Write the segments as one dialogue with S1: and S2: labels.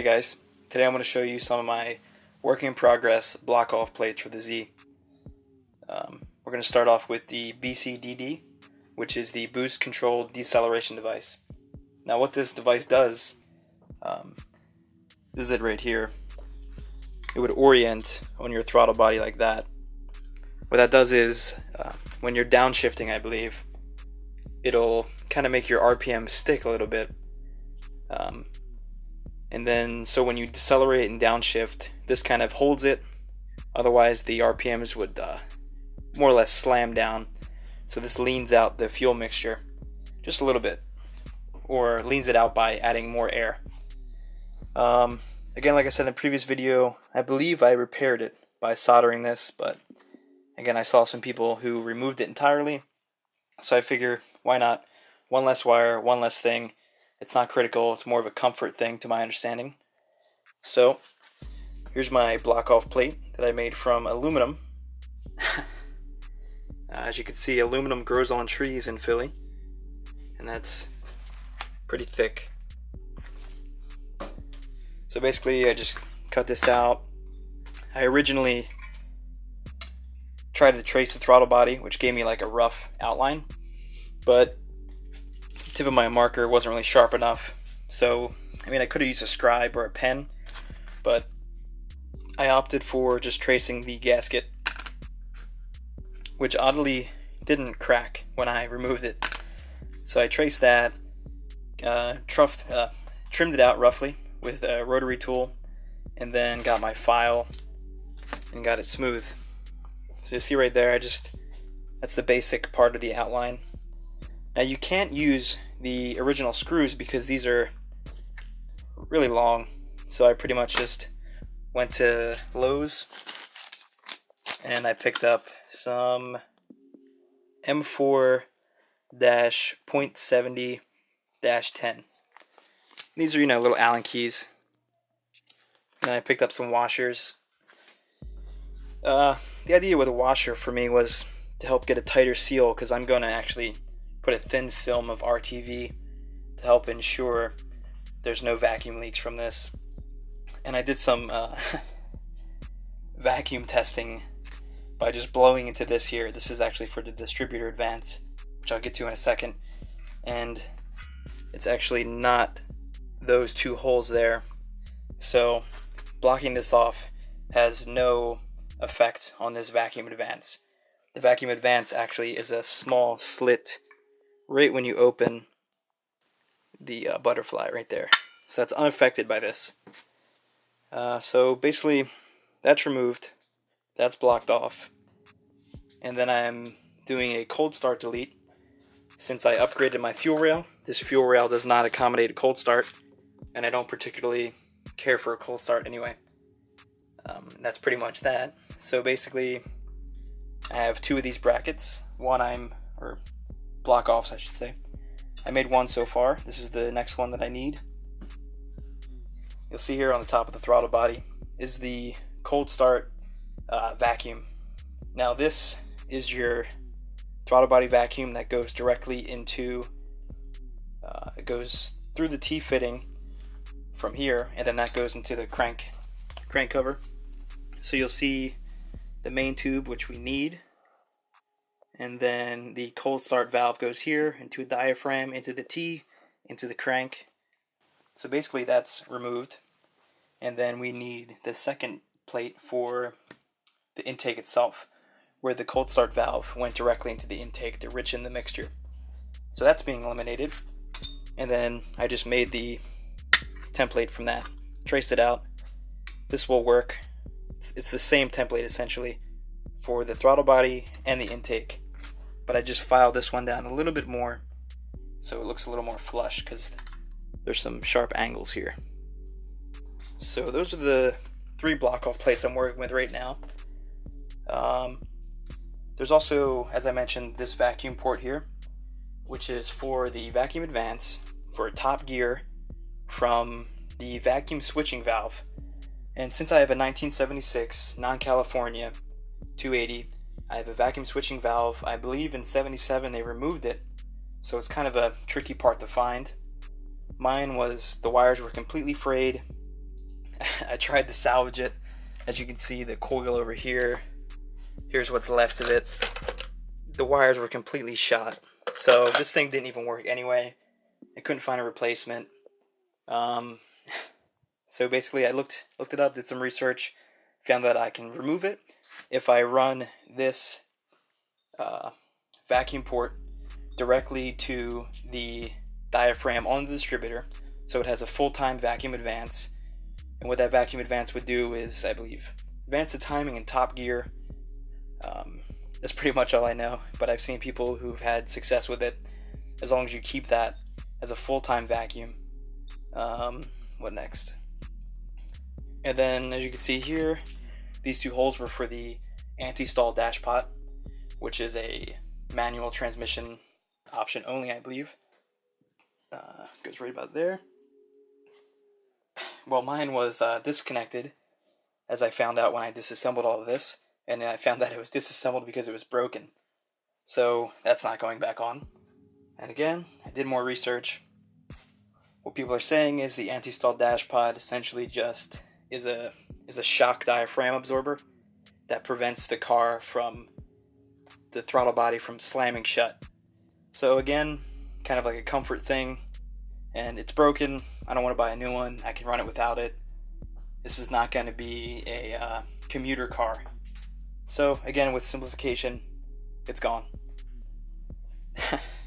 S1: guys, today I'm going to show you some of my work in progress block off plates for the Z. We're going to start off with the B.C.D.D, which is the boost controlled deceleration device. Now what this device does, this is it right here. It would orient on your throttle body like that. What that does is, when you're downshifting, I believe, it'll kind of make your RPM stick a little bit. And then, so when you decelerate and downshift, this kind of holds it. Otherwise, the RPMs would more or less slam down. So this leans out the fuel mixture just a little bit, or leans it out by adding more air. Again, like I said in the previous video, I believe I repaired it by soldering this, but again, I saw some people who removed it entirely. So I figure, why not? One less wire, one less thing. It's not critical, it's more of a comfort thing to my understanding. So, here's my block off plate that I made from aluminum. As you can see, aluminum grows on trees in Philly, and that's pretty thick. So basically, I just cut this out. I originally tried to trace the throttle body, which gave me like a rough outline, but the tip of my marker wasn't really sharp enough. So, I mean, I could have used a scribe or a pen, but I opted for just tracing the gasket, which oddly didn't crack when I removed it. So I traced that, trimmed it out roughly with a rotary tool, and then got my file and got it smooth. So you see right there, that's the basic part of the outline. Now you can't use the original screws because these are really long, so I pretty much just went to Lowe's and I picked up some M4-.70-10. These are, little Allen keys. And I picked up some washers. The idea with a washer for me was to help get a tighter seal, because I'm going to actually put a thin film of RTV to help ensure there's no vacuum leaks from this. And I did some vacuum testing by just blowing into this here. This is actually for the distributor advance, which I'll get to in a second. And it's actually not those two holes there. So blocking this off has no effect on this vacuum advance. The vacuum advance actually is a small slit right when you open the butterfly right there. So that's unaffected by this. So basically that's removed, that's blocked off, and then I'm doing a cold start delete. Since I upgraded my fuel rail, this fuel rail does not accommodate a cold start, and I don't particularly care for a cold start anyway. That's pretty much that. So basically I have two of these brackets, or block offs I should say. I made one so far. This is the next one that I need. You'll see here on the top of the throttle body is the cold start vacuum. Now this is your throttle body vacuum that goes directly into, it goes through the T-fitting from here, and then that goes into the crank cover. So you'll see the main tube, which we need, and then the cold start valve goes here into a diaphragm, into the T, into the crank. So basically that's removed, and then we need the second plate for the intake itself, where the cold start valve went directly into the intake to richen the mixture. So that's being eliminated, and then I just made the template from that, traced it out. This will work. It's the same template essentially for the throttle body and the intake, but I just filed this one down a little bit more so it looks a little more flush because there's some sharp angles here. So those are the three block off plates I'm working with right now. There's also, as I mentioned, this vacuum port here, which is for the vacuum advance for top gear from the vacuum switching valve. And since I have a 1976 non-California 280, I have a vacuum switching valve. I believe in 77 they removed it, so it's kind of a tricky part to find. Mine was, the wires were completely frayed, I tried to salvage it. As you can see, the coil over here, here's what's left of it. The wires were completely shot, so this thing didn't even work anyway. I couldn't find a replacement. So basically I looked it up, did some research, found that I can remove it if I run this vacuum port directly to the diaphragm on the distributor, so it has a full-time vacuum advance. And what that vacuum advance would do is, I believe, advance the timing in top gear. That's pretty much all I know, but I've seen people who've had success with it as long as you keep that as a full-time vacuum. What next? And then, as you can see here, these two holes were for the anti-stall dash pot, which is a manual transmission option only, I believe. Goes right about there. Well, mine was disconnected, as I found out when I disassembled all of this, and I found that it was disassembled because it was broken. So that's not going back on. And again, I did more research. What people are saying is the anti-stall dash pod essentially just is a shock diaphragm absorber that prevents the car from the throttle body from slamming shut. So again, kind of like a comfort thing, and it's broken. I don't want to buy a new one. I can run it without it. This is not going to be a commuter car. So again, with simplification, it's gone.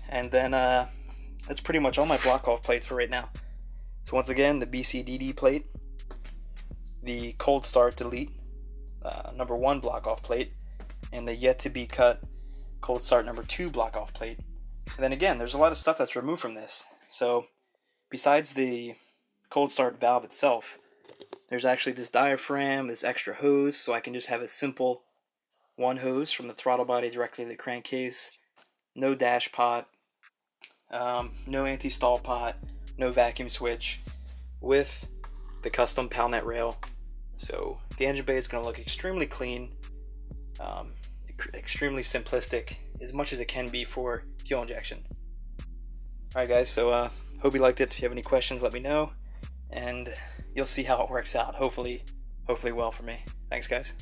S1: And then that's pretty much all my block off plates for right now. So once again, the B.C.D.D plate, the cold start delete number 1 block off plate, and the yet to be cut cold start number 2 block off plate. And then again, there's a lot of stuff that's removed from this. So besides the cold start valve itself, there's actually this diaphragm, this extra hose, so I can just have a simple one hose from the throttle body directly to the crankcase. No dash pot, no anti-stall pot, no vacuum switch, with the custom Palnet rail. So the engine bay is going to look extremely clean, extremely simplistic, as much as it can be for fuel injection. Alright guys, so hope you liked it. If you have any questions, let me know, and you'll see how it works out. Hopefully well for me. Thanks guys.